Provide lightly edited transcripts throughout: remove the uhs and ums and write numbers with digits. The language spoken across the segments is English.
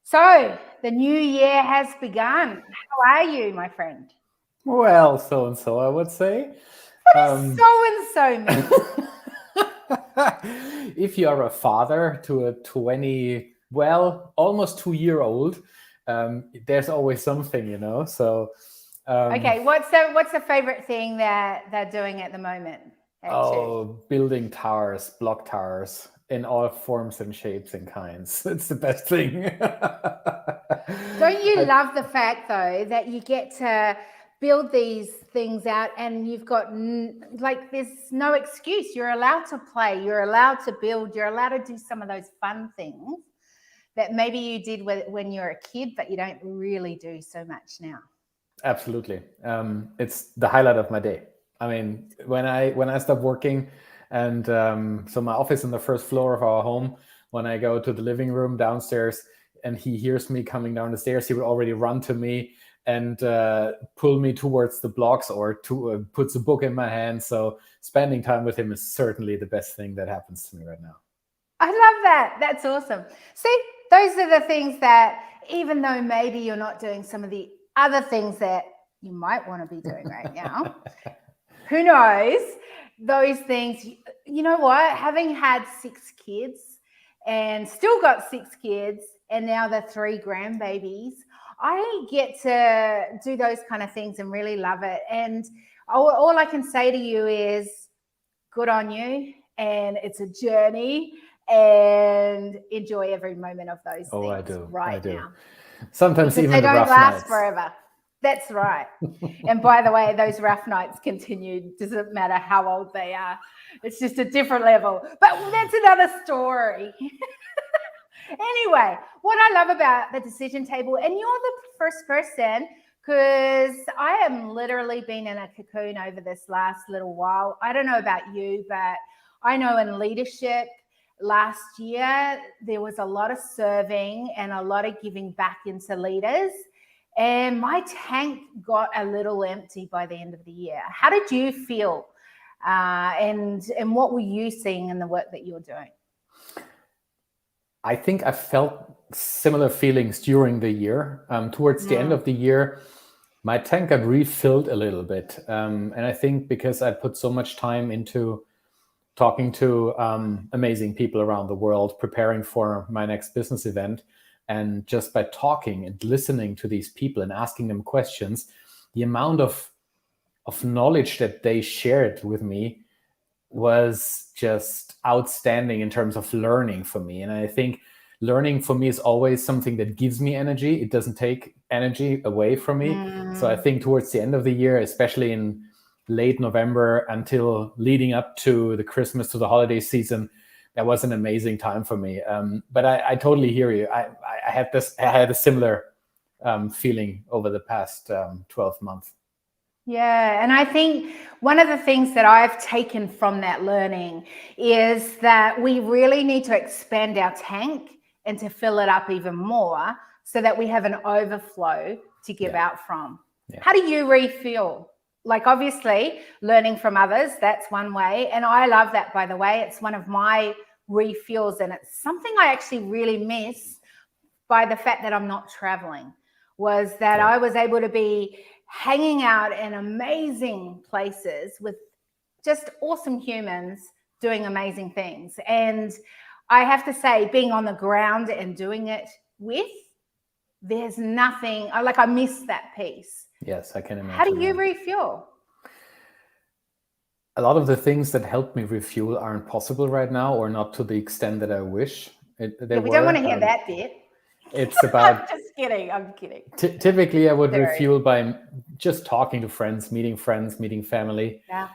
So the new year has begun. How are you, my friend? Well, so and so, I would say. What does so and so mean? If you are a father to a 20, well, almost 2-year-old, there's always something, So, Okay, what's the favorite thing that they're doing at the moment at two? building towers, block towers in all forms and shapes and kinds. It's the best thing. Don't you love the fact though that you get to build these things out and you've got there's no excuse. You're allowed to play, you're allowed to build, you're allowed to do some of those fun things that maybe you did when you were a kid, but you don't really do so much now. Absolutely. It's the highlight of my day. I mean, when I stop working, and so my office on the first floor of our home, when I go to the living room downstairs and he hears me coming down the stairs, he would already run to me and pull me towards the blocks or puts a book in my hand. So spending time with him is certainly the best thing that happens to me right now. I love that. That's awesome. See, those are the things that even though maybe you're not doing some of the other things that you might want to be doing right now, who knows, those things, you know what, having had 6 kids and still got 6 kids and now the 3 grandbabies, I get to do those kind of things and really love it. And all I can say to you is good on you, and it's a journey, and enjoy every moment of those things. I do. Right now. Sometimes because even they the don't rough last nights. forever. That's right. And by the way, those rough nights continue. Doesn't matter how old they are. It's just a different level. But that's another story. Anyway, what I love about the decision table, and you're the first person, because I am literally been in a cocoon over this last little while. I don't know about you, but I know in leadership last year, there was a lot of serving and a lot of giving back into leaders. And my tank got a little empty by the end of the year. How did you feel? And what were you seeing in the work that you're doing? I think I felt similar feelings during the year. Towards the end of the year, my tank got refilled a little bit. And I think because I put so much time into talking to amazing people around the world, preparing for my next business event, and just by talking and listening to these people and asking them questions, the amount of knowledge that they shared with me was just outstanding in terms of learning for me. And I think learning for me is always something that gives me energy. It doesn't take energy away from me. So I think towards the end of the year, especially in late November until leading up to the Christmas, to the holiday season, that was an amazing time for me. But I totally hear you. I had a similar feeling over the past 12 months. Yeah, and I think one of the things that I've taken from that learning is that we really need to expand our tank and to fill it up even more so that we have an overflow to give out from. Yeah. How do you refuel? Like, obviously, learning from others, that's one way. And I love that, by the way. It's one of my refuels, and it's something I actually really miss by the fact that I'm not traveling, was that I was able to be hanging out in amazing places with just awesome humans doing amazing things. And I have to say, being on the ground and doing it with, there's nothing, I miss that piece. Yes, I can imagine. How do you refuel? A lot of the things that help me refuel aren't possible right now, or not to the extent that I wish we don't want to hear that bit. It's about... I'm just kidding. I'm kidding. Typically, I would refuel by just talking to friends, meeting family. Yeah.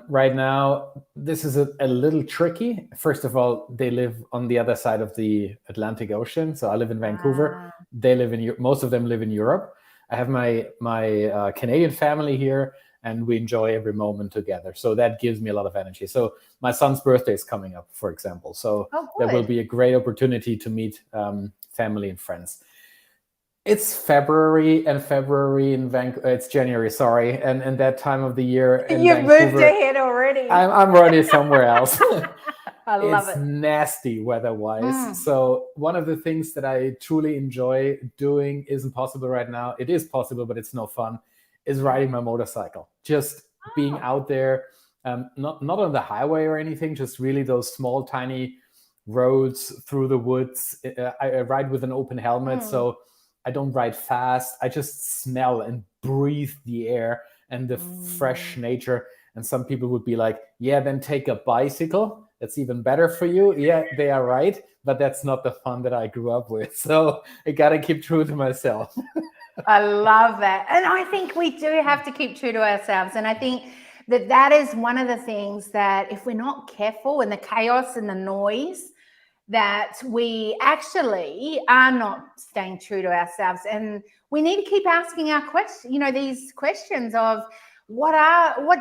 Right now, this is a little tricky. First of all, they live on the other side of the Atlantic Ocean. So I live in Vancouver. They live in most of them live in Europe. I have my Canadian family here, and we enjoy every moment together. So that gives me a lot of energy. So my son's birthday is coming up, for example. So there will be a great opportunity to meet family and friends. It's February in Vancouver. It's January, sorry, and that time of the year in You've Vancouver. Moved ahead already. I'm already somewhere else. I love it's it. nasty weather-wise. So one of the things that I truly enjoy doing isn't possible right now. It is possible, but it's no fun, is riding my motorcycle. Just being out there, not on the highway or anything, just really those small, tiny roads through the woods. I ride with an open helmet, so I don't ride fast. I just smell and breathe the air and the fresh nature. And some people would be like, yeah, then take a bicycle. That's even better for you. Yeah, they are right. But that's not the fun that I grew up with. So I got to keep true to myself. I love that. And I think we do have to keep true to ourselves. And I think that is one of the things that if we're not careful in the chaos and the noise, that we actually are not staying true to ourselves. And we need to keep asking our questions, these questions of what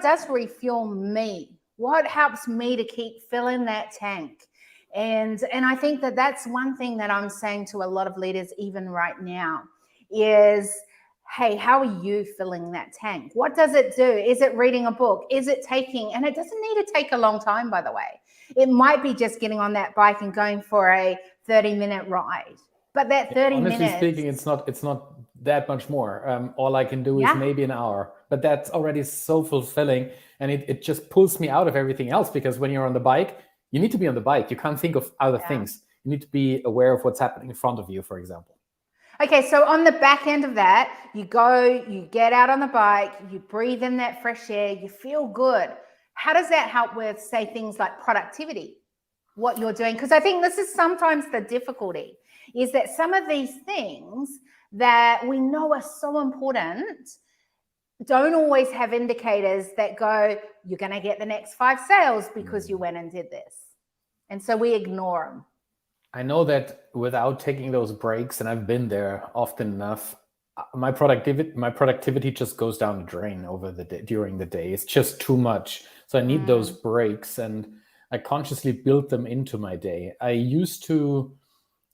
does refuel me? What helps me to keep filling that tank? And I think that that's one thing that I'm saying to a lot of leaders even right now is, hey, how are you filling that tank? What does it do? Is it reading a book? Is it taking, and it doesn't need to take a long time, by the way. It might be just getting on that bike and going for a 30-minute ride. But that 30 Honestly minutes. speaking, it's not that much more. All I can do is maybe an hour, but that's already so fulfilling. And it just pulls me out of everything else, because when you're on the bike, you need to be on the bike. You can't think of other things. You need to be aware of what's happening in front of you, for example. Okay, so on the back end of that, you get out on the bike, you breathe in that fresh air, you feel good. How does that help with, say, things like productivity, what you're doing? Because I think this is sometimes the difficulty, is that some of these things that we know are so important don't always have indicators that go, you're going to get the next 5 sales because you went and did this. And so we ignore them. I know that without taking those breaks, and I've been there often enough, my productivity just goes down the drain during the day. It's just too much. So I need those breaks, and I consciously build them into my day. I used to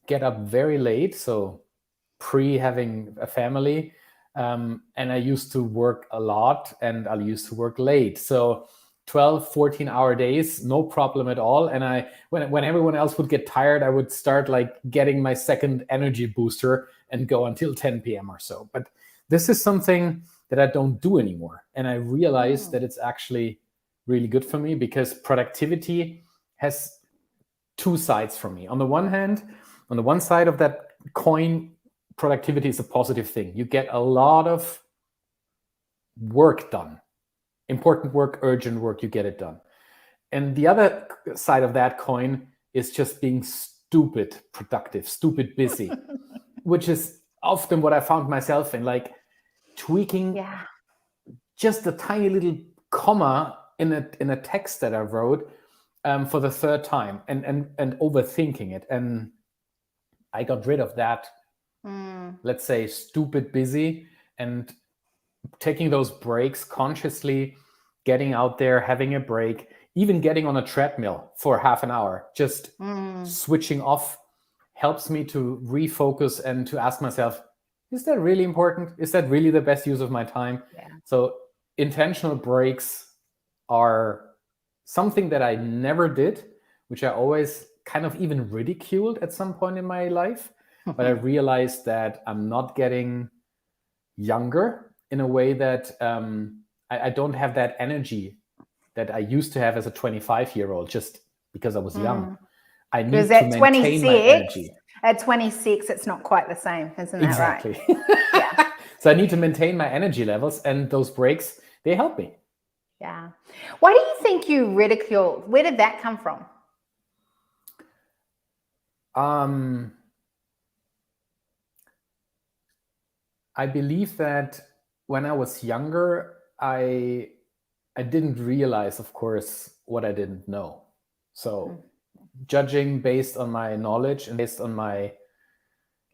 get up very late, so pre having a family, and I used to work a lot, and I used to work late. So 12, 14-hour days, no problem at all. And when everyone else would get tired, I would start like getting my second energy booster and go until 10 p.m. or so. But this is something that I don't do anymore. And I realized that it's actually really good for me, because productivity has 2 sides for me. On the one side of that coin, productivity is a positive thing. You get a lot of work done. Important work, urgent work, you get it done. And the other side of that coin is just being stupid productive, stupid busy, which is often what I found myself in, like tweaking just a tiny little comma in a text that I wrote for the 3rd time, and overthinking it. And I got rid of that, let's say, stupid busy, and taking those breaks consciously, getting out there, having a break, even getting on a treadmill for half an hour, just switching off, helps me to refocus and to ask myself, is that really important? Is that really the best use of my time? So intentional breaks are something that I never did, which I always kind of even ridiculed at some point in my life. But I realized that I'm not getting younger in a way that I don't have that energy that I used to have as a 25-year-old, just because I was young. I need to maintain my energy. At 26, it's not quite the same, isn't that exactly. right? So I need to maintain my energy levels, and those breaks, they help me. Yeah. Why do you think you ridiculed? Where did that come from? I believe that when I was younger, I didn't realize, of course, what I didn't know. So judging based on my knowledge and based on my,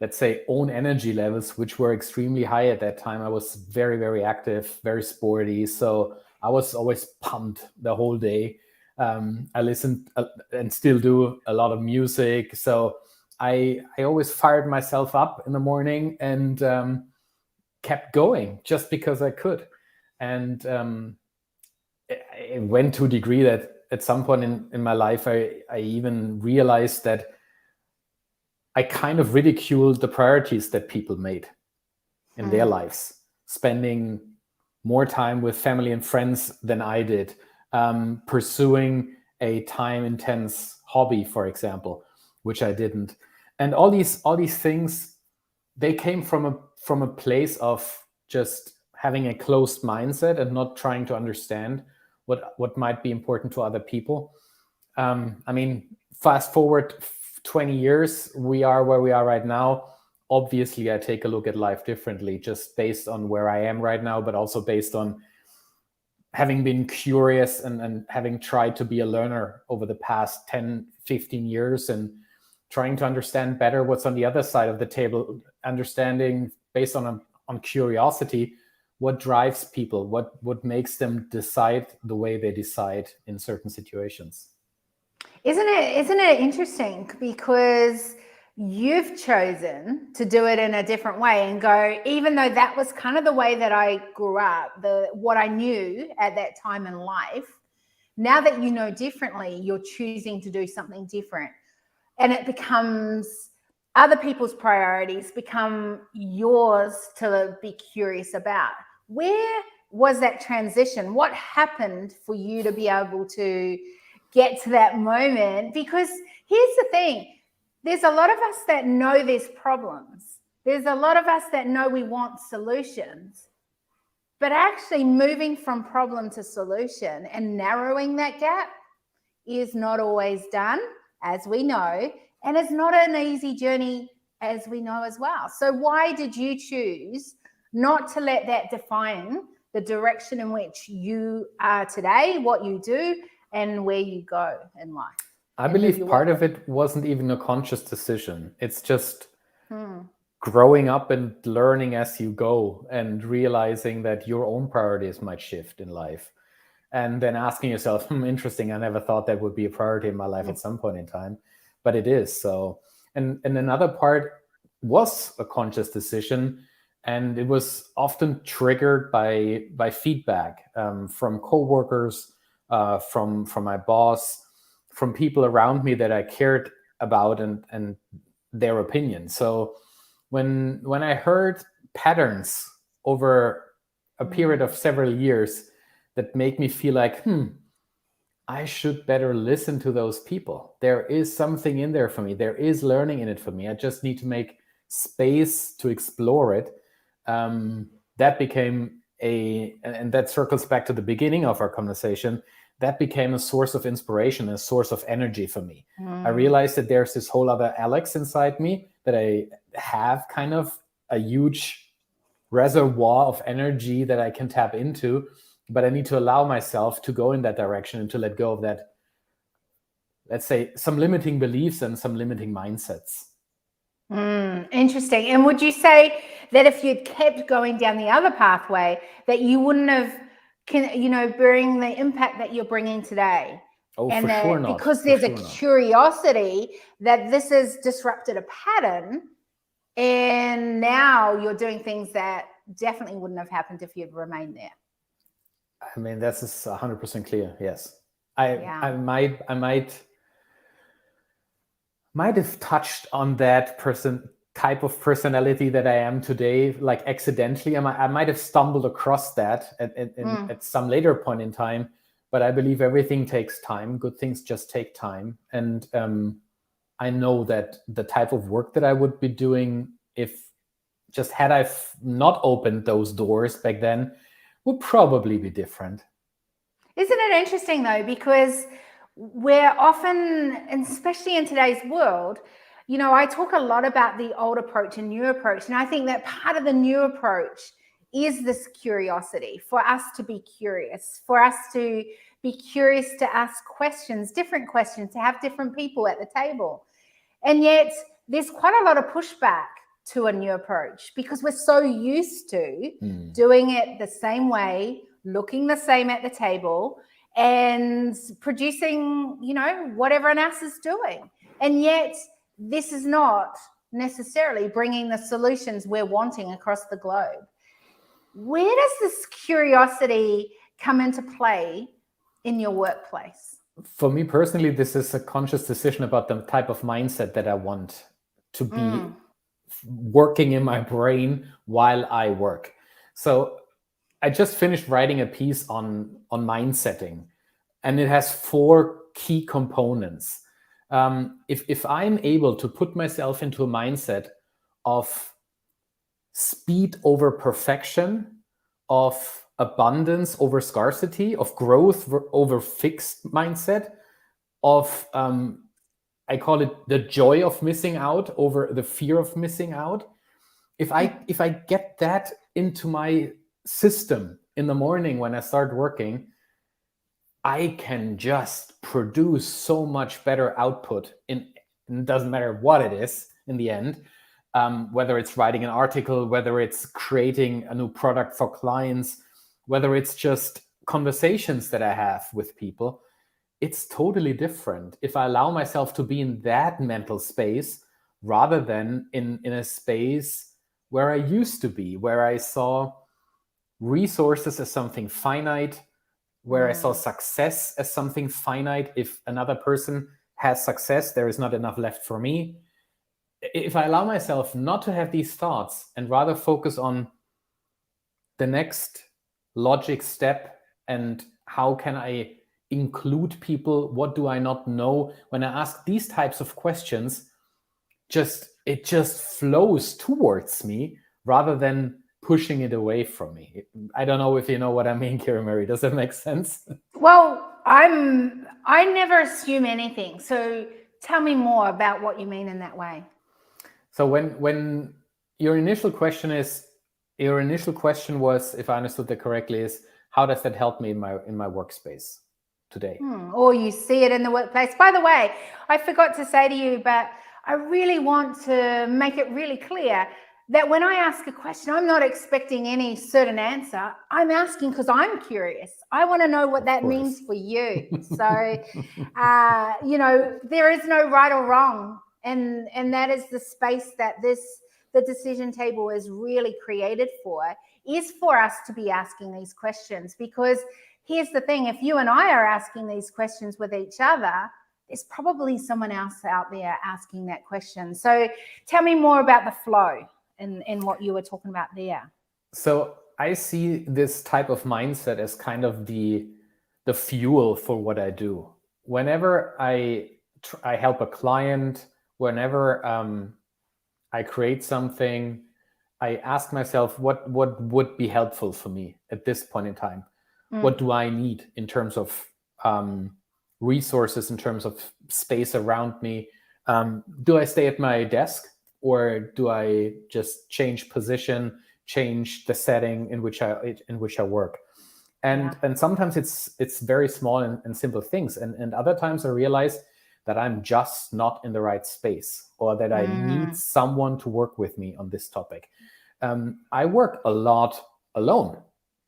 let's say, own energy levels, which were extremely high at that time, I was very, very active, very sporty. So I was always pumped the whole day. I listened and still do a lot of music. So I always fired myself up in the morning and kept going just because I could. And it went to a degree that at some point in my life, I even realized that I kind of ridiculed the priorities that people made in their lives, spending more time with family and friends than I did, pursuing a time intense hobby, for example, which I didn't. And all these things, they came from a place of just having a closed mindset and not trying to understand what might be important to other people. I mean, fast forward 20 years, we are where we are right now. Obviously, I take a look at life differently, just based on where I am right now, but also based on having been curious and having tried to be a learner over the past 10, 15 years and trying to understand better what's on the other side of the table, understanding based on curiosity, what drives people, what makes them decide the way they decide in certain situations. Isn't it interesting, because you've chosen to do it in a different way and go, even though that was kind of the way that I grew up, what I knew at that time in life, now that you know differently, you're choosing to do something different. And it becomes other people's priorities become yours to be curious about. Where was that transition? What happened for you to be able to get to that moment? Because here's the thing, there's a lot of us that know there's problems. There's a lot of us that know we want solutions. But actually moving from problem to solution and narrowing that gap is not always done, as we know, and it's not an easy journey, as we know as well. So why did you choose not to let that define the direction in which you are today, what you do, and where you go in life? I believe part of it wasn't even a conscious decision. It's just growing up and learning as you go and realizing that your own priorities might shift in life. And then asking yourself, interesting, I never thought that would be a priority in my life at some point in time, but it is. So, and another part was a conscious decision, and it was often triggered by feedback from coworkers, from my boss, from people around me that I cared about and their opinion. So when I heard patterns over a period of several years that make me feel like, I should better listen to those people. There is something in there for me. There is learning in it for me. I just need to make space to explore it. That became and that circles back to the beginning of our conversation, that became a source of inspiration, a source of energy for me. I realized that there's this whole other Alex inside me, that I have kind of a huge reservoir of energy that I can tap into, but I need to allow myself to go in that direction and to let go of that, let's say, some limiting beliefs and some limiting mindsets. Interesting. And would you say that if you'd kept going down the other pathway, that you wouldn't have, bring the impact that you're bringing today? Oh, and for sure not. Because there's a curiosity that this has disrupted a pattern, and now you're doing things that definitely wouldn't have happened if you'd remained there. I mean, that's 100% clear. Yes, I might have touched on that type of personality that I am today, like accidentally. I might have stumbled across that at some later point in time. But I believe everything takes time. Good things just take time. And I know that the type of work that I would be doing, had I not opened those doors back then, would probably be different. Isn't it interesting though? Because we're often, and especially in today's world, I talk a lot about the old approach and new approach. And I think that part of the new approach is this curiosity, for us to be curious, for us to be curious to ask questions, different questions, to have different people at the table. And yet there's quite a lot of pushback to a new approach because we're so used to doing it the same way, looking the same at the table, and producing, what everyone else is doing. And yet this is not necessarily bringing the solutions we're wanting across the globe. Where does this curiosity come into play in your workplace? For me personally, this is a conscious decision about the type of mindset that I want to be working in my brain while I work. So I just finished writing a piece on mindsetting, and it has 4 key components. If I'm able to put myself into a mindset of speed over perfection, of abundance over scarcity, of growth over fixed mindset, of I call it the joy of missing out over the fear of missing out. If I get that into my system in the morning when I start working, I can just produce so much better output. It doesn't matter what it is in the end, whether it's writing an article, whether it's creating a new product for clients, whether it's just conversations that I have with people. It's totally different if I allow myself to be in that mental space rather than in a space where I used to be, where I saw resources as something finite, where I saw success as something finite. If another person has success, there is not enough left for me. If I allow myself not to have these thoughts and rather focus on the next logic step and how can I include people, what do I not know, when I ask these types of questions, it just flows towards me rather than pushing it away from me. I don't know if you know what I mean, Kira Mary. Does that make sense? Well, I never assume anything. So tell me more about what you mean in that way. So when your initial question was, if I understood that correctly, is how does that help me in my workspace today? Or you see it in the workplace. By the way, I forgot to say to you, but I really want to make it really clear that when I ask a question, I'm not expecting any certain answer. I'm asking because I'm curious. I want to know what that means for you. So, there is no right or wrong. And that is the space that the decision table is really created for, is for us to be asking these questions. Because here's the thing, if you and I are asking these questions with each other, there's probably someone else out there asking that question. So tell me more about the flow and what you were talking about there. So I see this type of mindset as kind of the fuel for what I do. Whenever I help a client, whenever I create something, I ask myself what would be helpful for me at this point in time. What do I need in terms of resources, in terms of space around me? Do I stay at my desk, or do I just change position, change the setting in which I work? And sometimes it's very small and simple things, and other times I realize that I'm just not in the right space, or that I need someone to work with me on this topic. I work a lot alone.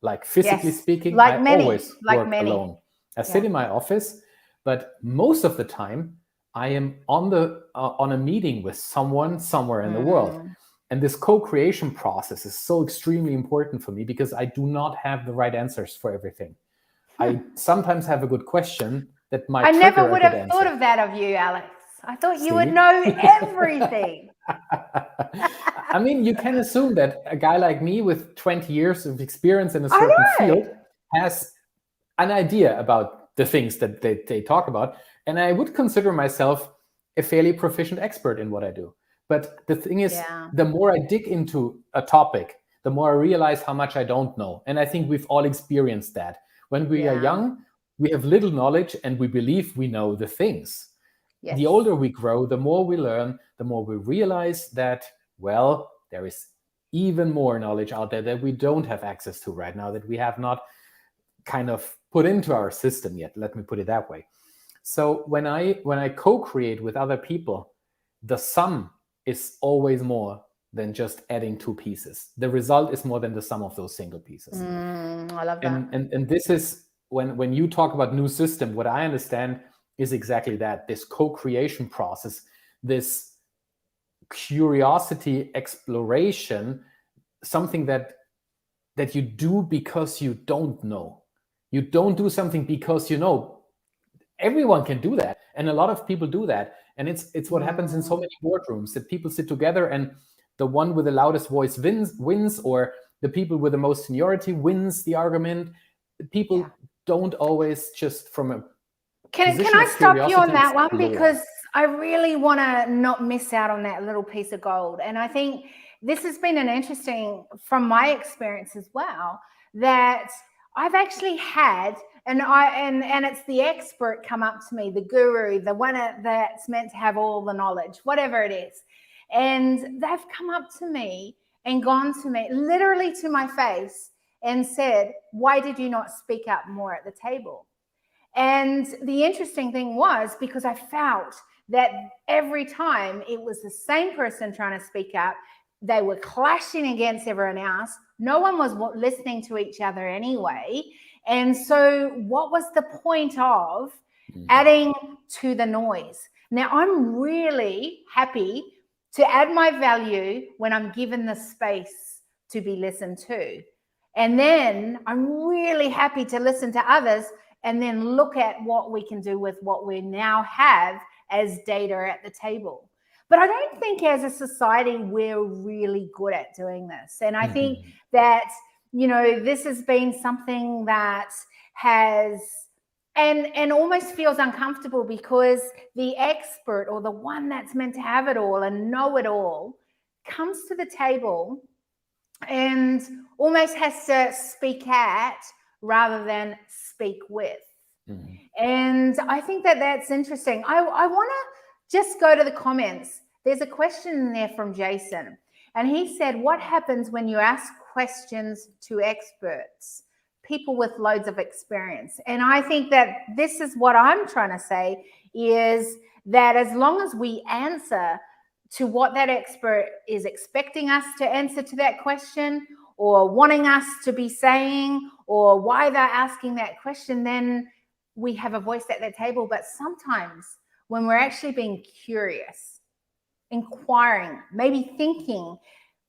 Like physically speaking, I always work alone. I sit in my office, but most of the time I am on a meeting with someone somewhere in the world. And this co-creation process is so extremely important for me because I do not have the right answers for everything. I sometimes have a good question that might trigger a good answer. I never would have thought of that of you, Alex. I thought you would know everything. I mean, you can assume that a guy like me with 20 years of experience in a certain field has an idea about the things that they talk about. And I would consider myself a fairly proficient expert in what I do. But the thing is, the more I dig into a topic, the more I realize how much I don't know. And I think we've all experienced that. When we are young, we have little knowledge and we believe we know the things. Yes. The older we grow, the more we learn, the more we realize that, well, there is even more knowledge out there that we don't have access to right now, that we have not kind of put into our system yet. Let me put it that way. So when I co-create with other people, the sum is always more than just adding 2 pieces. The result is more than the sum of those single pieces. I love that. And this is when you talk about new system, what I understand is exactly that, this co-creation process, this curiosity exploration, something that you do because you don't know. You don't do something because you know. everyone can do that. And a lot of people do that. And it's what happens in so many boardrooms, that people sit together and the one with the loudest voice wins, or the people with the most seniority wins the argument. People don't always just from a Can I stop you on that one? Because I really want to not miss out on that little piece of gold. And I think this has been an interesting, from my experience as well, that I've actually had, and it's the expert come up to me, the guru, the one that's meant to have all the knowledge, whatever it is. And they've come up to me and gone to me, literally to my face, and said, why did you not speak up more at the table? And the interesting thing was, because I felt that every time it was the same person trying to speak up, they were clashing against everyone else. No one was listening to each other anyway. And so what was the point of adding to the noise? Now, I'm really happy to add my value when I'm given the space to be listened to. And then I'm really happy to listen to others and then look at what we can do with what we now have as data at the table. But I don't think as a society we're really good at doing this. And I think that, this has been something that has, and almost feels uncomfortable, because the expert, or the one that's meant to have it all and know it all, comes to the table and almost has to speak at rather than speak with. And I think that that's interesting. I want to just go to the comments. There's a question in there from Jason, and he said, what happens when you ask questions to experts, people with loads of experience? And I think that this is what I'm trying to say, is that as long as we answer to what that expert is expecting us to answer to that question, or wanting us to be saying, or why they're asking that question, then we have a voice at that table. But sometimes when we're actually being curious, inquiring, maybe thinking,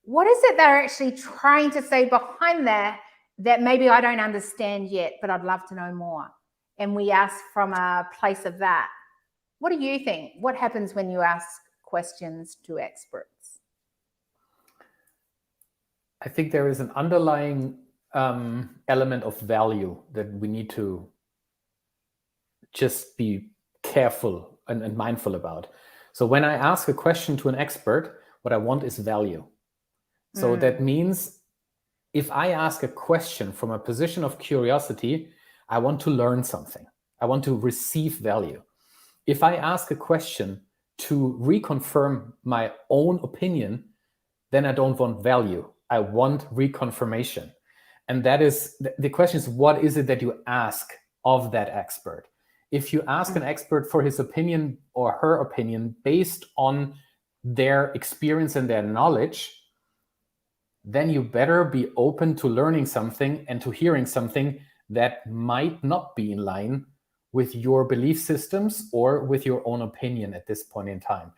what is it they're actually trying to say behind that maybe I don't understand yet, but I'd love to know more? And we ask from a place of that. What do you think? What happens when you ask questions to experts? I think there is an underlying element of value that we need to just be careful and mindful about. So when I ask a question to an expert, what I want is value. So that means if I ask a question from a position of curiosity, I want to learn something. I want to receive value. If I ask a question to reconfirm my own opinion, then I don't want value. I want reconfirmation. And that is, the question is, what is it that you ask of that expert? If you ask an expert for his opinion or her opinion based on their experience and their knowledge, then you better be open to learning something and to hearing something that might not be in line with your belief systems or with your own opinion at this point in time.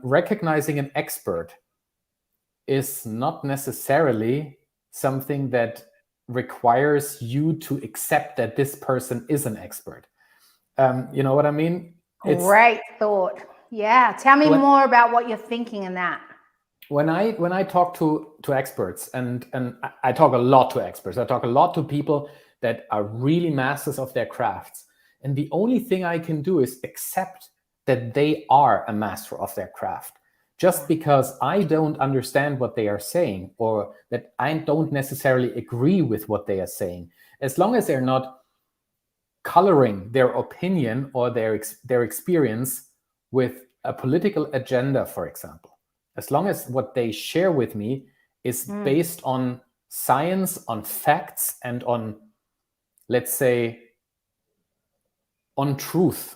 Recognizing an expert is not necessarily something that requires you to accept that this person is an expert. You know what I mean? Great thought. Yeah. Tell me more about what you're thinking in that. When I talk to experts, and I talk a lot to experts, I talk a lot to people that are really masters of their crafts. And the only thing I can do is accept that they are a master of their craft. Just because I don't understand what they are saying, or that I don't necessarily agree with what they are saying, as long as they're not coloring their opinion or their experience with a political agenda, for example. As long as what they share with me is based on science, on facts, and on, let's say, on truth,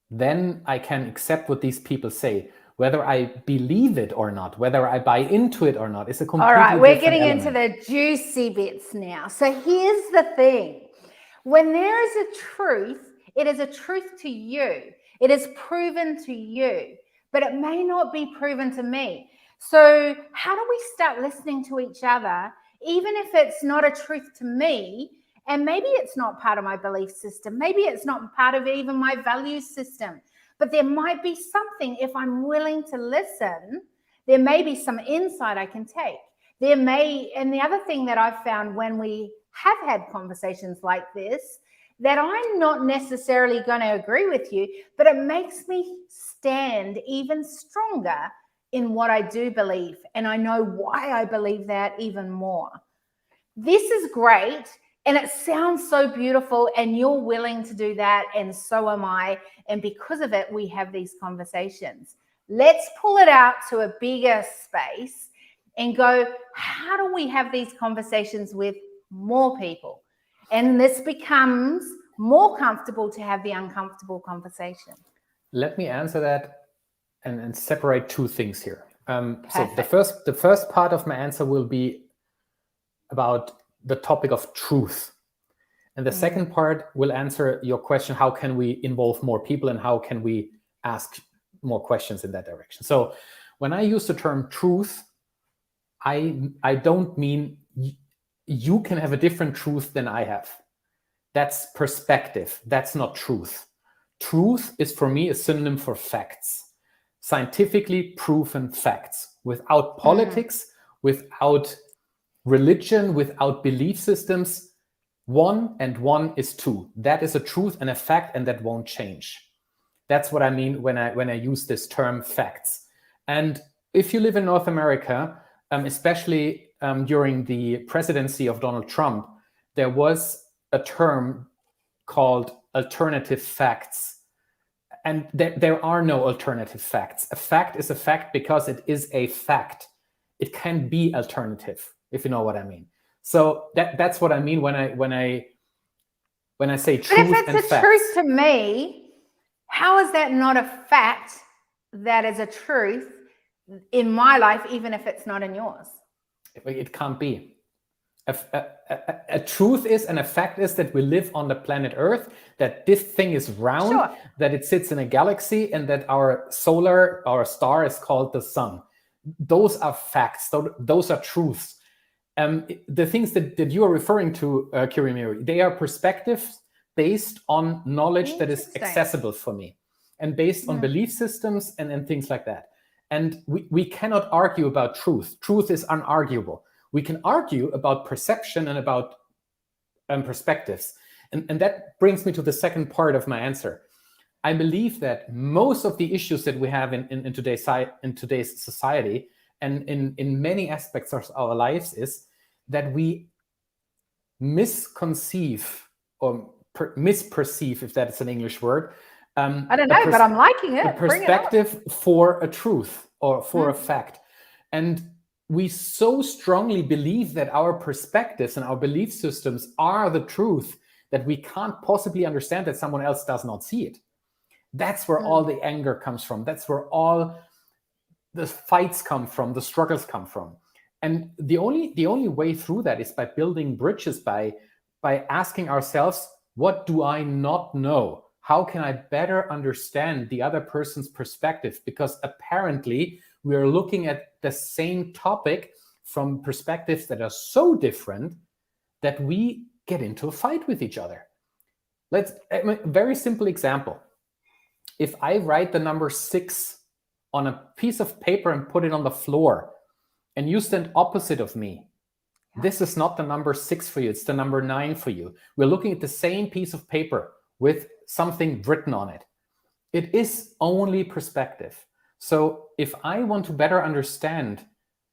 then I can accept what these people say. Whether I believe it or not, whether I buy into it or not, is a completely different element. All right, we're getting into the juicy bits now. So here's the thing. When there is a truth, it is a truth to you. It is proven to you, but it may not be proven to me. So how do we start listening to each other, even if it's not a truth to me, And maybe it's not part of my belief system. Maybe it's not part of even my value system. But there might be something, if I'm willing to listen, there may be some insight I can take. And the other thing that I've found when we have had conversations like this, that I'm not necessarily going to agree with you, but it makes me stand even stronger in what I do believe. And I know why I believe that even more. This is great. And it sounds so beautiful, and you're willing to do that, and so am I. And because of it, we have these conversations. Let's pull it out to a bigger space and go, how do we have these conversations with more people? And this becomes more comfortable to have the uncomfortable conversation. Let me answer that and separate two things here. So the first part of my answer will be about the topic of truth. And the second part will answer your question, how can we involve more people and how can we ask more questions in that direction? So when I use the term truth, I don't mean you can have a different truth than I have. That's perspective. That's not truth. Truth is for me a synonym for facts, scientifically proven facts, without politics, without religion, without belief systems. 1 and 1 is 2. That is a truth and a fact, and that won't change. That's what I mean when I use this term facts. And if you live in North America, especially during the presidency of Donald Trump, there was a term called alternative facts. And there are no alternative facts. A fact is a fact because it is a fact. It can be alternative, if you know what I mean. So that's what I mean when I say truth and facts. But if it's a truth to me, how is that not a fact that is a truth in my life, even if it's not in yours? It can't be. A truth is, and a fact is, that we live on the planet Earth, that this thing is round, that it sits in a galaxy, and that our star is called the sun. Those are facts. Those are truths. The things that you are referring to, Kirimiri, they are perspectives based on knowledge that is accessible for me and based on belief systems and things like that. And we cannot argue about truth. Truth is unarguable. We can argue about perception and about perspectives. And that brings me to the second part of my answer. I believe that most of the issues that we have in today's society and in many aspects of our lives is that we misconceive or misperceive, if that is an English word. I don't know, but I'm liking it. A perspective for a truth or for a fact. And we so strongly believe that our perspectives and our belief systems are the truth that we can't possibly understand that someone else does not see it. That's where all the anger comes from. That's where all the fights come from, the struggles come from. And the only way through that is by building bridges, by asking ourselves, what do I not know? How can I better understand the other person's perspective? Because apparently we are looking at the same topic from perspectives that are so different that we get into a fight with each other. A very simple example. If I write the number 6 on a piece of paper and put it on the floor, and you stand opposite of me, this is not the number 6 for you, it's the number 9 for you. We're looking at the same piece of paper with something written on it. It is only perspective. So if I want to better understand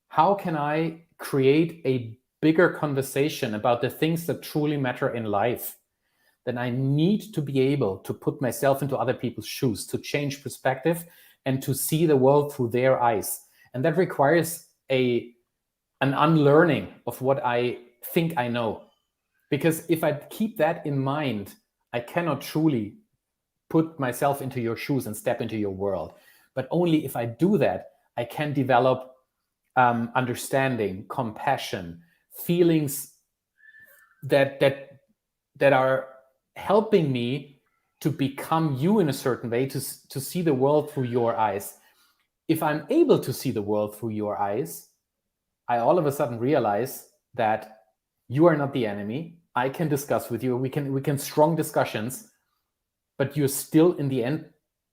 how can I create a bigger conversation about the things that truly matter in life, then I need to be able to put myself into other people's shoes, to change perspective and to see the world through their eyes. And that requires an unlearning of what I think I know. Because if I keep that in mind, I cannot truly put myself into your shoes and step into your world. But only if I do that, I can develop understanding, compassion, feelings that are helping me to become you in a certain way, to see the world through your eyes. If I'm able to see the world through your eyes, I all of a sudden realize that you are not the enemy. I can discuss with you. We can strong discussions, but you're still in the end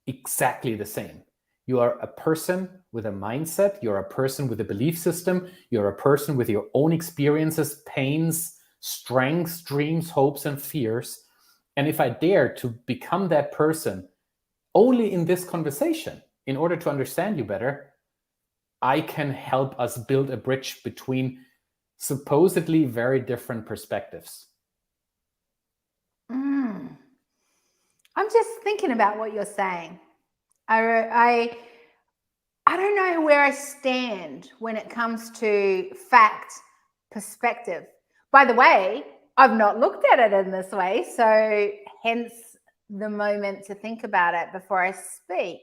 exactly the same. You are a person with a mindset. You're a person with a belief system. You're a person with your own experiences, pains, strengths, dreams, hopes, and fears. And if I dare to become that person only in this conversation, in order to understand you better, I can help us build a bridge between supposedly very different perspectives. I'm just thinking about what you're saying. I don't know where I stand when it comes to fact perspective. By the way, I've not looked at it in this way, so hence the moment to think about it before I speak.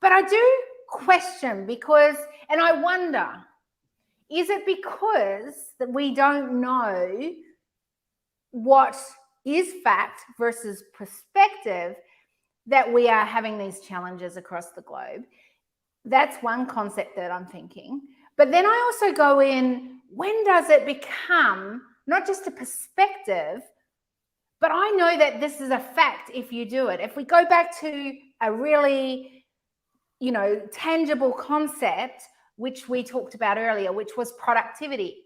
But I do question because, and I wonder, is it because that we don't know what is fact versus perspective that we are having these challenges across the globe? That's one concept that I'm thinking. But then I also go in, when does it become not just a perspective, but I know that this is a fact if you do it. If we go back to a really, tangible concept, which we talked about earlier, which was productivity.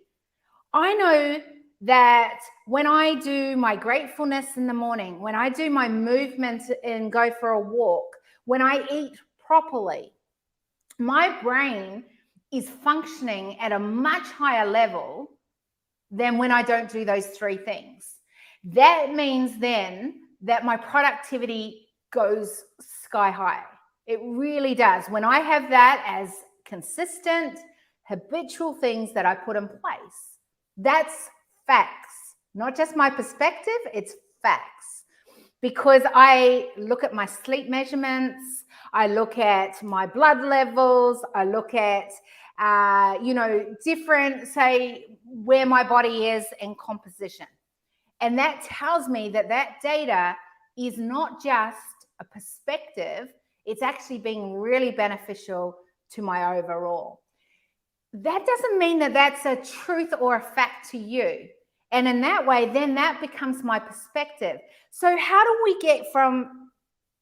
I know that when I do my gratefulness in the morning, when I do my movement and go for a walk, when I eat properly, my brain is functioning at a much higher level than when I don't do those three things. That means then that my productivity goes sky high. It really does. When I have that as consistent, habitual things that I put in place, that's facts, not just my perspective, it's facts. Because I look at my sleep measurements, I look at my blood levels, I look at, different, say, where my body is in composition. And that tells me that that data is not just a perspective, it's actually being really beneficial to my overall. That doesn't mean that that's a truth or a fact to you. And in that way, then that becomes my perspective. So how do we get from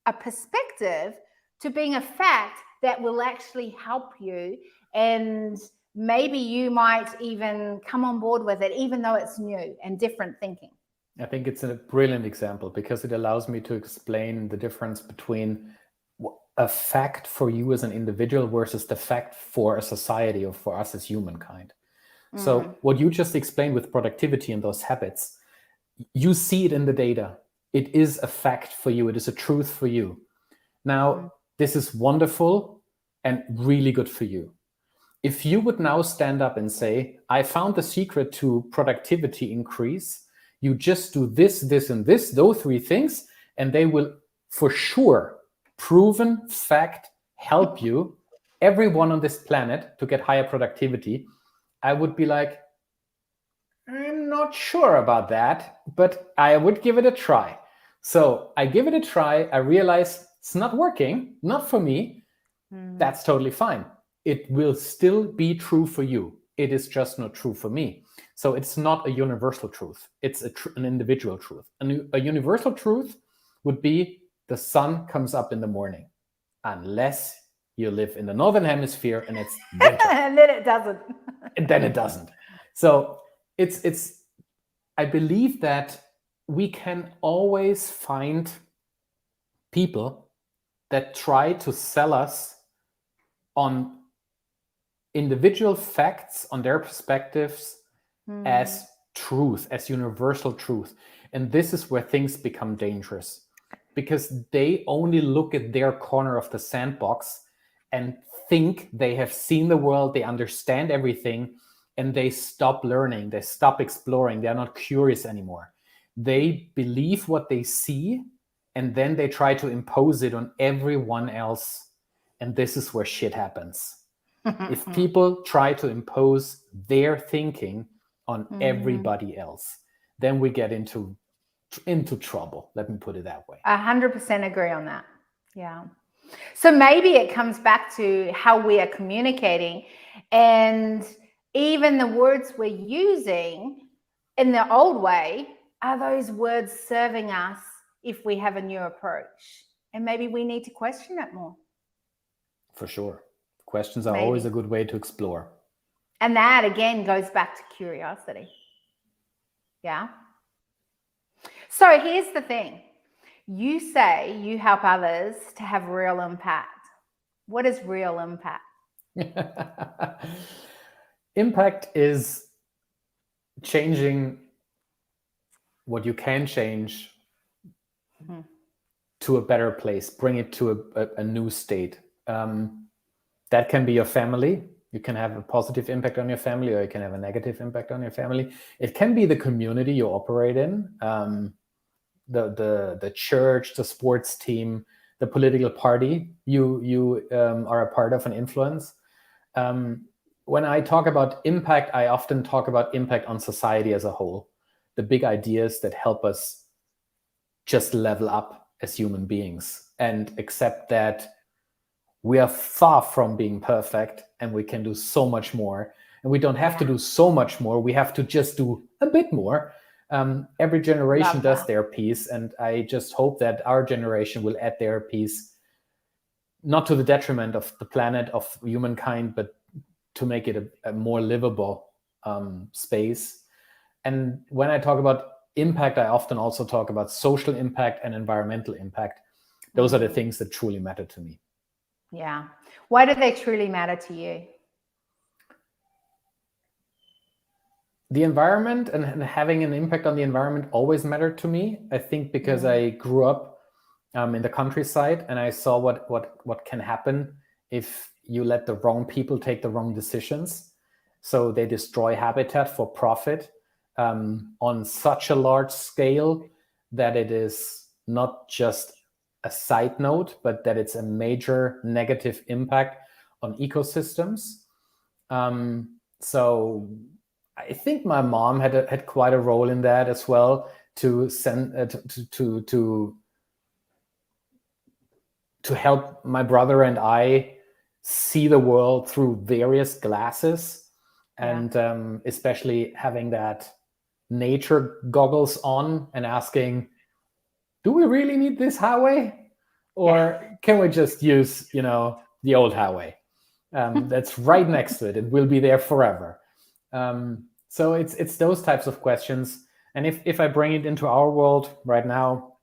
a perspective to being a fact that will actually help you, and maybe you might even come on board with it, even though it's new and different thinking? I think it's a brilliant example because it allows me to explain the difference between a fact for you as an individual versus the fact for a society or for us as humankind. So what you just explained with productivity and those habits, you see it in the data. It is a fact for you. It is a truth for you. Now, this is wonderful and really good for you. If you would now stand up and say, I found the secret to productivity increase, you just do this, this, and this, those three things, and they will for sure, proven fact, help you, everyone on this planet, to get higher productivity, I would be like, I'm not sure about that, but I would give it a try. So I give it a try. I realize it's not working, not for me. That's totally fine. It will still be true for you. It is just not true for me. So it's not a universal truth. It's an individual truth. A universal truth would be the sun comes up in the morning, unless you live in the northern hemisphere and it's winter. And then it doesn't. And then it doesn't. So it's. I believe that we can always find people that try to sell us on individual facts, on their perspectives, as truth, as universal truth. And this is where things become dangerous, because they only look at their corner of the sandbox and think they have seen the world, they understand everything, and they stop learning, they stop exploring, they're not curious anymore. They believe what they see, and then they try to impose it on everyone else. And this is where shit happens. If people try to impose their thinking on everybody else, then we get into trouble. Let me put it that way. 100% agree on that. Yeah. So maybe it comes back to how we are communicating, and even the words we're using in the old way are those words serving us if we have a new approach? And maybe we need to question it more. For sure. Questions are always a good way to explore. And that, again, goes back to curiosity. Yeah. So here's the thing. You say you help others to have real impact. What is real impact? Impact is changing what you can change to a better place, bring it to a new state. That can be your family. You can have a positive impact on your family, or you can have a negative impact on your family. It can be the community you operate in, the church, the sports team, the political party you are a part of and influence. When I talk about impact, I often talk about impact on society as a whole, the big ideas that help us just level up as human beings and accept that we are far from being perfect and we can do so much more. And we don't have to do so much more. We have to just do a bit more. Every generation does their piece. And I just hope that our generation will add their piece, not to the detriment of the planet, of humankind, but to make it a more livable space. And when I talk about impact, I often also talk about social impact and environmental impact. Those are the things that truly matter to me. Yeah. Why do they truly matter to you? The environment and having an impact on the environment always mattered to me. I think because I grew up in the countryside, and I saw what can happen if you let the wrong people take the wrong decisions. So they destroy habitat for profit on such a large scale that it is not just a side note, but that it's a major negative impact on ecosystems. So I think my mom had quite a role in that as well, to help my brother and I see the world through various glasses, and especially having that nature goggles on and asking, do we really need this highway, or can we just use the old highway that's right next to it? It will be there forever. So it's those types of questions. And if I bring it into our world right now,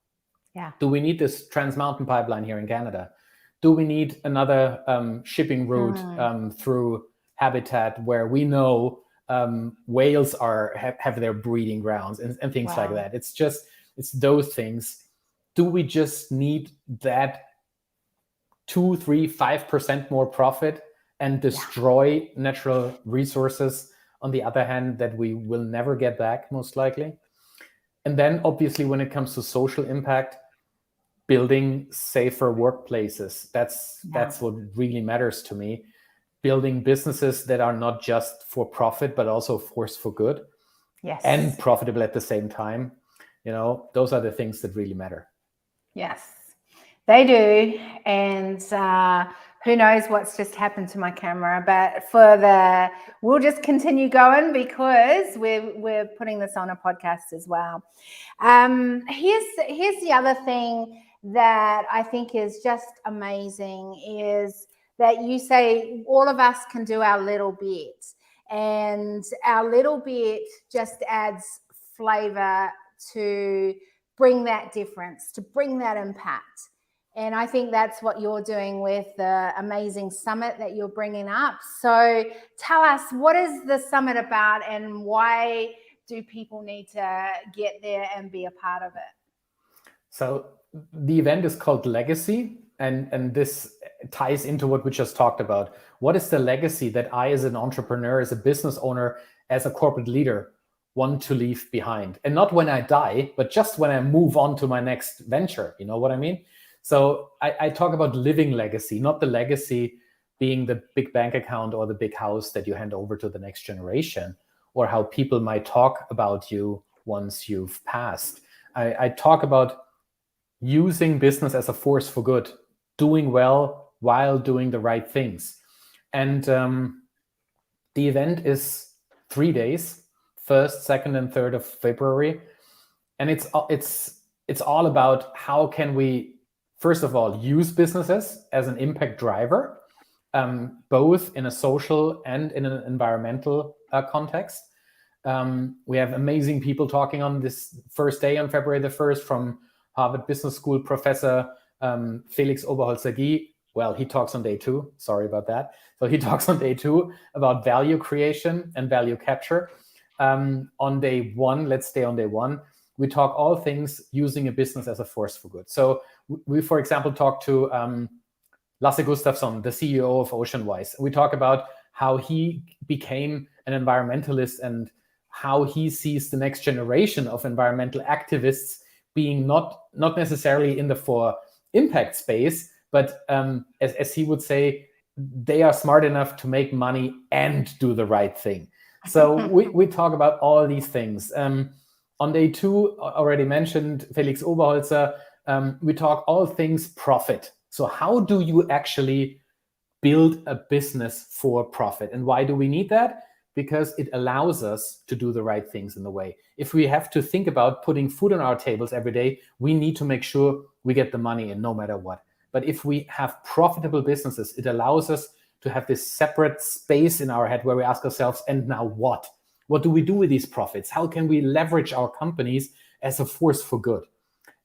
do we need this Trans Mountain pipeline here in Canada? Do we need another shipping route through habitat where we know whales have their breeding grounds and things like that? It's those things. Do we just need that 2, 3, 5% more profit and destroy natural resources, on the other hand, that we will never get back, most likely? And then obviously when it comes to social impact, building safer workplaces, that's what really matters to me. Building businesses that are not just for profit, but also force for good, and profitable at the same time. Those are the things that really matter. Yes, they do. And who knows what's just happened to my camera, but we'll just continue going because we're putting this on a podcast as well. Here's the other thing that I think is just amazing, is that you say all of us can do our little bit, and our little bit just adds flavor to bring that difference, to bring that impact. And I think that's what you're doing with the amazing summit that you're bringing up. So tell us, what is the summit about, and why do people need to get there and be a part of it? So the event is called Legacy, and this ties into what we just talked about. What is the legacy that I, as an entrepreneur, as a business owner, as a corporate leader, want to leave behind? And not when I die, but just when I move on to my next venture. You know what I mean? So I talk about living legacy, not the legacy being the big bank account or the big house that you hand over to the next generation, or how people might talk about you once you've passed. I talk about using business as a force for good, doing well while doing the right things. And the event is 3 days, 1st, 2nd, and 3rd of February. And it's all about how can we, first of all, use businesses as an impact driver, both in a social and in an environmental context. We have amazing people talking on this first day on February the 1st from Harvard Business School professor Felix Oberholzer-Guy. Well, he talks on day 2. Sorry about that. So he talks on day 2 about value creation and value capture. On day 1, let's stay on day 1, we talk all things using a business as a force for good. So we, for example, talk to Lasse Gustafsson, the CEO of Oceanwise. We talk about how he became an environmentalist and how he sees the next generation of environmental activists being not necessarily in the for impact space, but as he would say, they are smart enough to make money and do the right thing. So we talk about all these things. On day 2, already mentioned Felix Oberholzer, we talk all things profit. So how do you actually build a business for profit? And why do we need that? Because it allows us to do the right things in the way. If we have to think about putting food on our tables every day, we need to make sure we get the money in no matter what. But if we have profitable businesses, it allows us to have this separate space in our head where we ask ourselves, and now what? What do we do with these profits? How can we leverage our companies as a force for good?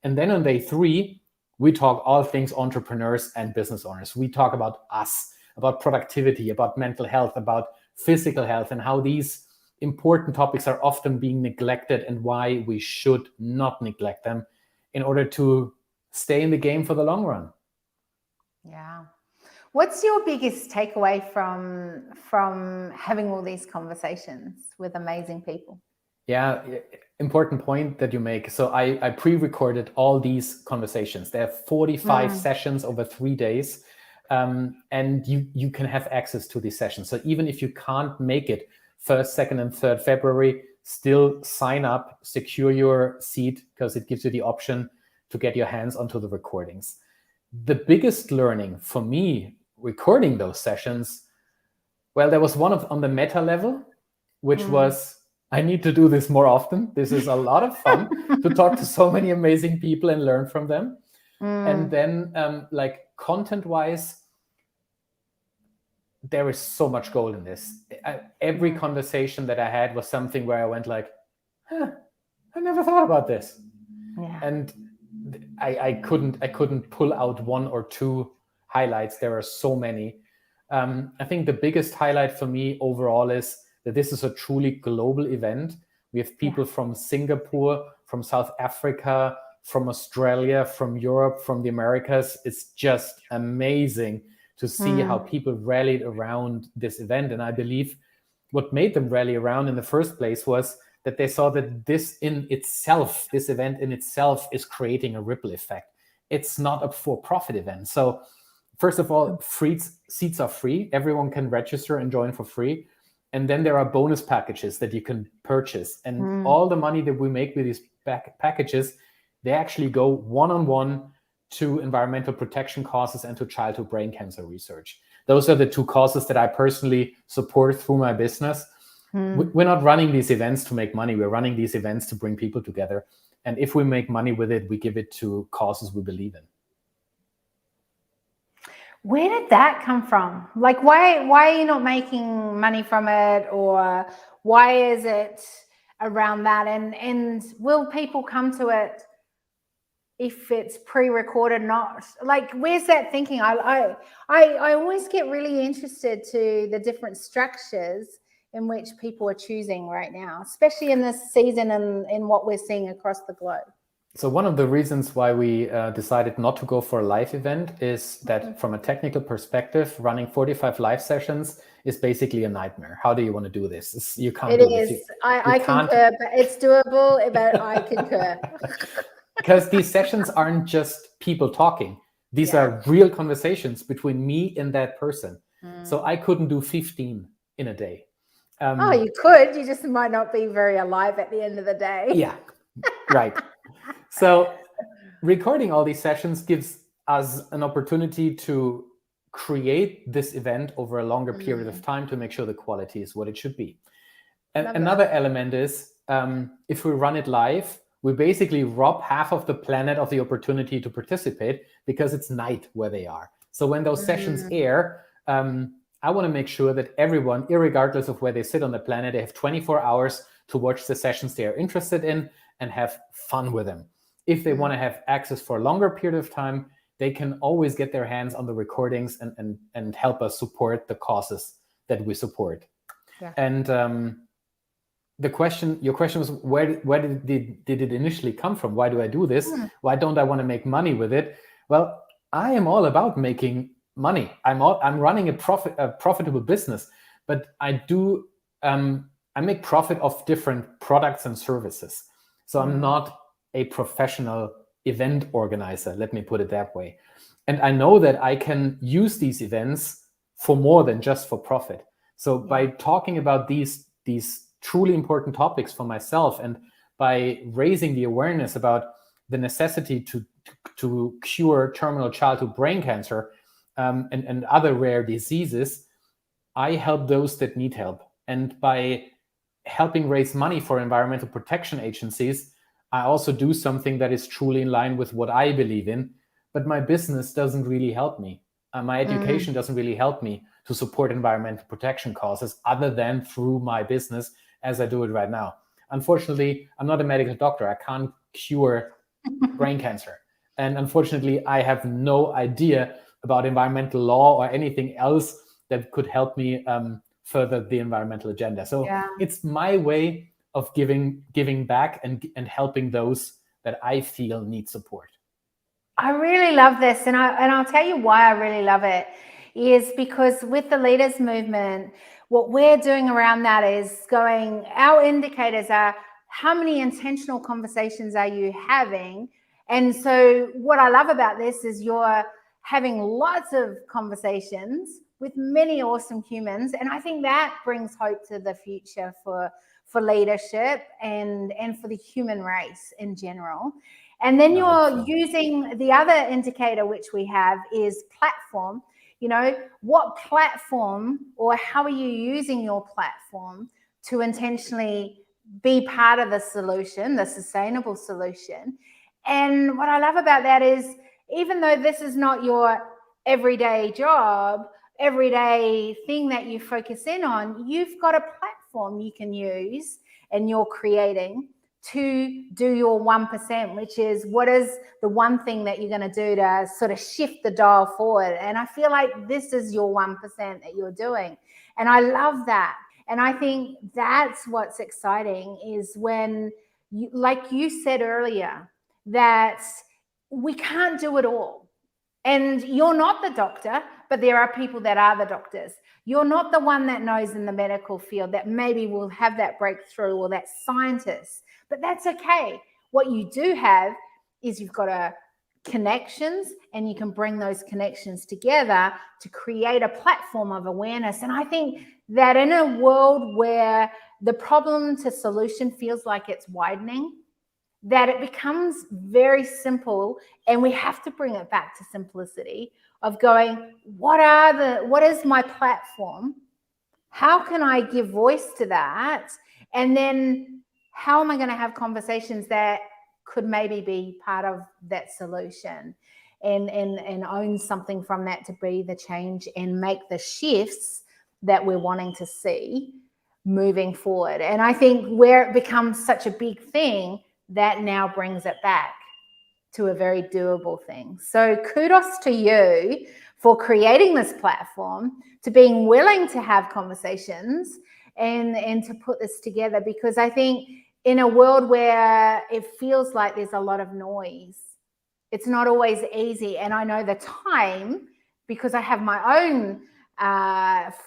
And then on day 3, we talk all things entrepreneurs and business owners. We talk about us, about productivity, about mental health, about physical health, and how these important topics are often being neglected and why we should not neglect them in order to stay in the game for the long run. Yeah. What's your biggest takeaway from having all these conversations with amazing people? Yeah, important point that you make. So I pre-recorded all these conversations. There are 45 sessions over 3 days, and you can have access to these sessions. So even if you can't make it 1st, 2nd, and 3rd February, still sign up, secure your seat, because it gives you the option to get your hands onto the recordings. The biggest learning for me recording those sessions, well, there was one on the meta level, which was, I need to do this more often. This is a lot of fun to talk to so many amazing people and learn from them. And then like content-wise, there is so much gold in this. Every conversation that I had was something where I went like, I never thought about this. Yeah. And I couldn't pull out 1 or 2 highlights. There are so many. I think the biggest highlight for me overall is that this is a truly global event. We have people from Singapore, from South Africa, from Australia, from Europe, from the Americas. It's just amazing to see how people rallied around this event. And I believe what made them rally around in the first place was that they saw that this event in itself is creating a ripple effect. It's not a for-profit event. So first of all, seats are free. Everyone can register and join for free. And then there are bonus packages that you can purchase. And all the money that we make with these packages, they actually go one-on-one to environmental protection causes and to childhood brain cancer research. Those are the 2 causes that I personally support through my business. We're not running these events to make money. We're running these events to bring people together. And if we make money with it, we give it to causes we believe in. Where did that come from? Like, why are you not making money from it? Or why is it around that? And will people come to it if it's pre-recorded? Not like, where's that thinking? I always get really interested to the different structures in which people are choosing right now, especially in this season and in what we're seeing across the globe. So one of the reasons why we decided not to go for a live event is that from a technical perspective, running 45 live sessions is basically a nightmare. How do you want to do this? You can't do this. I concur, but it's doable, but I concur. Because these sessions aren't just people talking. These are real conversations between me and that person. So I couldn't do 15 in a day. You could. You just might not be very alive at the end of the day. Yeah, right. So recording all these sessions gives us an opportunity to create this event over a longer period of time to make sure the quality is what it should be. And another element is if we run it live, we basically rob half of the planet of the opportunity to participate because it's night where they are. So when those sessions air, I want to make sure that everyone, irregardless of where they sit on the planet, they have 24 hours to watch the sessions they are interested in and have fun with them. If they want to have access for a longer period of time, they can always get their hands on the recordings and help us support the causes that we support. Yeah. And your question was, where did it initially come from? Why do I do this? Why don't I want to make money with it? Well, I am all about making money. I'm running a profitable business, but I make profit of different products and services. So I'm not a professional event organizer, let me put it that way. And I know that I can use these events for more than just for profit. So by talking about these truly important topics for myself, and by raising the awareness about the necessity to cure terminal childhood brain cancer and other rare diseases, I help those that need help. And by helping raise money for environmental protection agencies, I also do something that is truly in line with what I believe in, but my business doesn't really help me. My education doesn't really help me to support environmental protection causes other than through my business as I do it right now. Unfortunately, I'm not a medical doctor. I can't cure brain cancer. And unfortunately, I have no idea about environmental law or anything else that could help me further the environmental agenda. So it's my way of giving back and helping those that I feel need support. I really love this, and I'll tell you why I really love it is because with the leaders movement, what we're doing around that is our indicators are how many intentional conversations are you having. And so what I love about this is you're having lots of conversations with many awesome humans, and I think that brings hope to the future for leadership and for the human race in general. And then you're using the other indicator, which we have, is platform. What platform, or how are you using your platform to intentionally be part of the solution, the sustainable solution? And what I love about that is, even though this is not your everyday job, everyday thing that you focus in on, you've got a platform you can use and you're creating to do your 1%, which is what is the one thing that you're going to do to sort of shift the dial forward. And I feel like this is your 1% that you're doing. And I love that. And I think that's what's exciting is when, like you said earlier, that we can't do it all. And you're not the doctor, but there are people that are the doctors. You're not the one that knows in the medical field that maybe will have that breakthrough, or that scientist, but that's okay. What you do have is you've got connections, and you can bring those connections together to create a platform of awareness. And I think that in a world where the problem to solution feels like it's widening, that it becomes very simple, and we have to bring it back to simplicity of going, what is my platform? How can I give voice to that? And then how am I going to have conversations that could maybe be part of that solution and own something from that to be the change and make the shifts that we're wanting to see moving forward? And I think where it becomes such a big thing, that now brings it back to a very doable thing. So kudos to you for creating this platform, to being willing to have conversations and to put this together, because I think in a world where it feels like there's a lot of noise, it's not always easy. And I know the time, because I have my own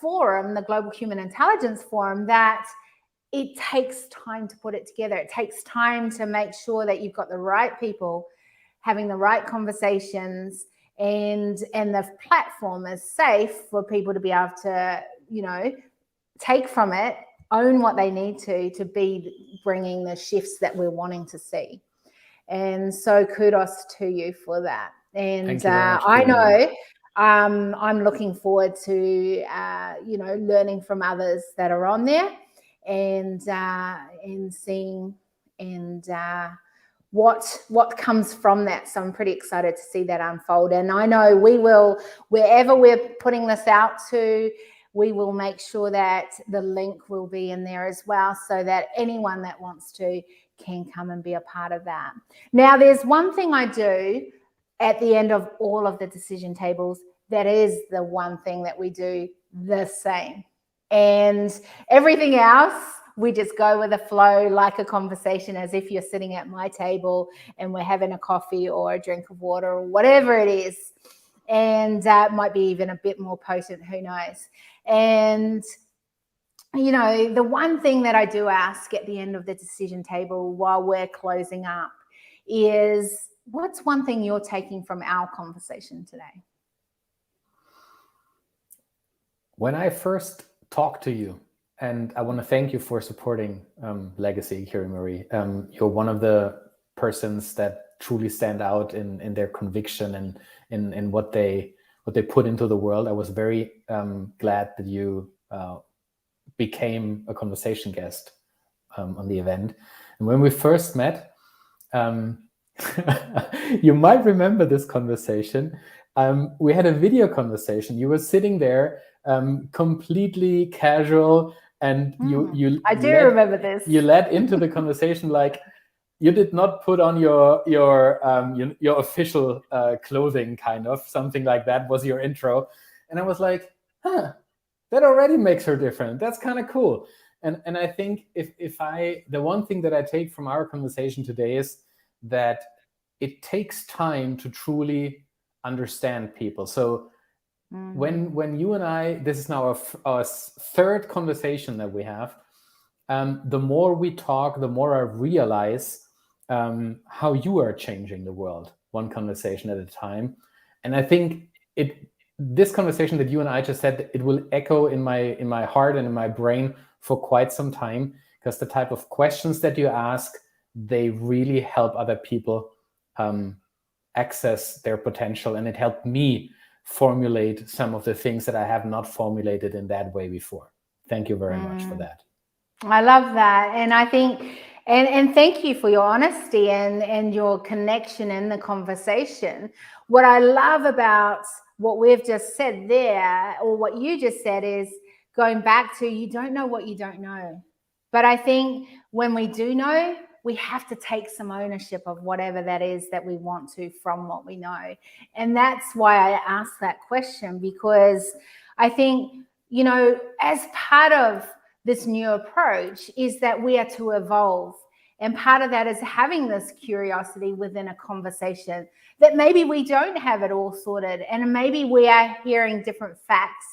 forum, the Global Human Intelligence Forum, that it takes time to put it together. It takes time to make sure that you've got the right people having the right conversations, and the platform is safe for people to be able to, take from it, own what they need to be bringing the shifts that we're wanting to see. And so kudos to you for that. And I know I'm looking forward to, learning from others that are on there, and seeing and what comes from that. So I'm pretty excited to see that unfold. And I know we will, wherever we're putting this out to, we will make sure that the link will be in there as well, so that anyone that wants to can come and be a part of that. Now, there's one thing I do at the end of all of the decision tables that is the one thing that we do the same. And everything else, we just go with the flow, like a conversation, as if you're sitting at my table and we're having a coffee or a drink of water or whatever it is. And that might be even a bit more potent, who knows. And, you know, the one thing that I do ask at the end of the decision table while we're closing up is, what's one thing you're taking from our conversation today? When I first talked to you, and I want to thank you for supporting Legacy, Kiri Marie. You're one of the persons that truly stand out in their conviction and in what they put into the world. I was very glad that you became a conversation guest on the event. And when we first met, you might remember this conversation. We had a video conversation. You were sitting there completely casual, and you I do remember this. You led into the conversation like you did not put on your official clothing, kind of something like that was your intro. And I was like, that already makes her different. That's kind of cool. And I think the one thing that I take from our conversation today is that it takes time to truly understand people. So when you and I, this is now our third conversation that we have, the more we talk, the more I realize how you are changing the world, one conversation at a time. And I think this conversation that you and I just had, it will echo in my heart and in my brain for quite some time, because the type of questions that you ask, they really help other people access their potential. And it helped me formulate some of the things that I have not formulated in that way before. Thank you very much for that. I love that. And I think, and thank you for your honesty and your connection in the conversation. What I love about what we've just said there, or what you just said, is going back to, you don't know what you don't know. But I think when we do know, we have to take some ownership of whatever that is that we want to from what we know. And that's why I asked that question, because I think, you know, as part of this new approach is that we are to evolve. And part of that is having this curiosity within a conversation, that maybe we don't have it all sorted, and maybe we are hearing different facts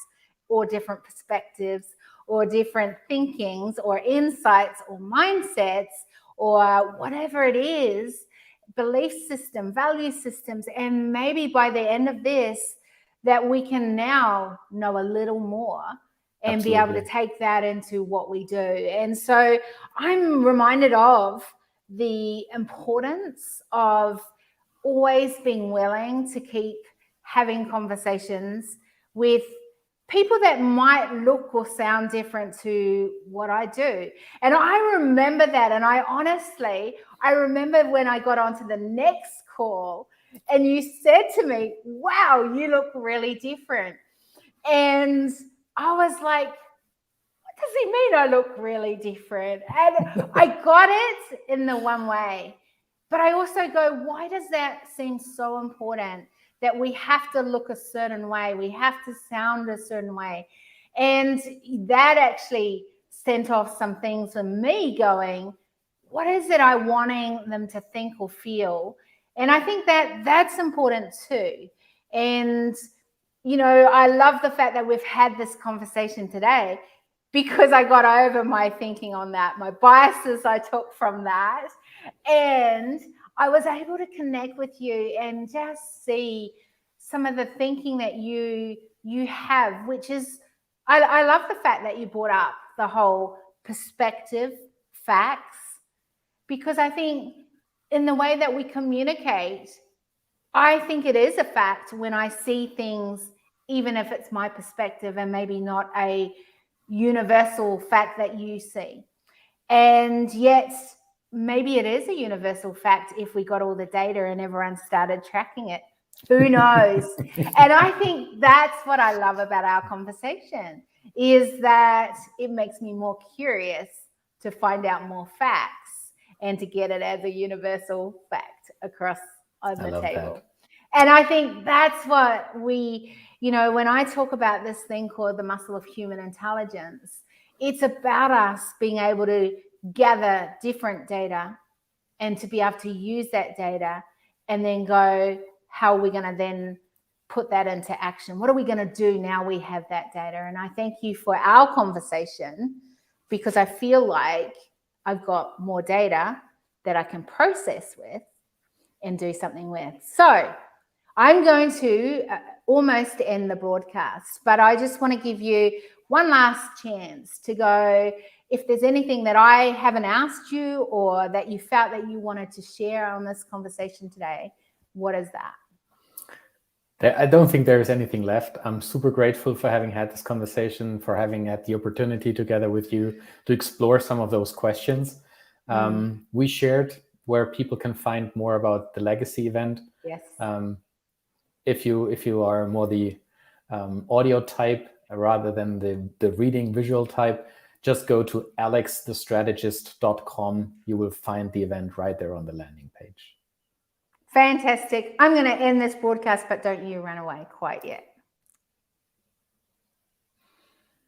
or different perspectives or different thinkings or insights or mindsets or whatever it is, belief system, value systems. And maybe by the end of this, that we can now know a little more and Absolutely. be able to take that into what we do. And so I'm reminded of the importance of always being willing to keep having conversations with people that might look or sound different to what I do. And I remember that. And I remember when I got onto the next call and you said to me, wow, you look really different. And I was like, what does he mean I look really different? And I got it in the one way. But I also go, why does that seem so important? That we have to look a certain way, we have to sound a certain way. And that actually sent off some things for me going, what is it I wanting them to think or feel? And I think that that's important too. And, you know, I love the fact that we've had this conversation today, because I got over my thinking on that, my biases I took from that. And I was able to connect with you and just see some of the thinking that you have, which is, I love the fact that you brought up the whole perspective, facts, because I think in the way that we communicate, I think it is a fact when I see things, even if it's my perspective and maybe not a universal fact that you see. And yet maybe it is a universal fact if we got all the data and everyone started tracking it. Who knows? And I think that's what I love about our conversation, is that it makes me more curious to find out more facts and to get it as a universal fact across on the table. That. And I think that's what we, when I talk about this thing called the muscle of human intelligence, it's about us being able to gather different data and to be able to use that data and then go, how are we going to then put that into action? What are we going to do now we have that data? And I thank you for our conversation, because I feel like I've got more data that I can process with and do something with. So I'm going to almost end the broadcast, but I just want to give you one last chance to go. If there's anything that I haven't asked you or that you felt that you wanted to share on this conversation today, what is that? I don't think there is anything left. I'm super grateful for having had this conversation, for having had the opportunity together with you to explore some of those questions. We shared where people can find more about the Legacy event. Yes. If you are more the audio type rather than the reading visual type, just go to alexthestrategist.com. You will find the event right there on the landing page. Fantastic. I'm going to end this broadcast, but don't you run away quite yet.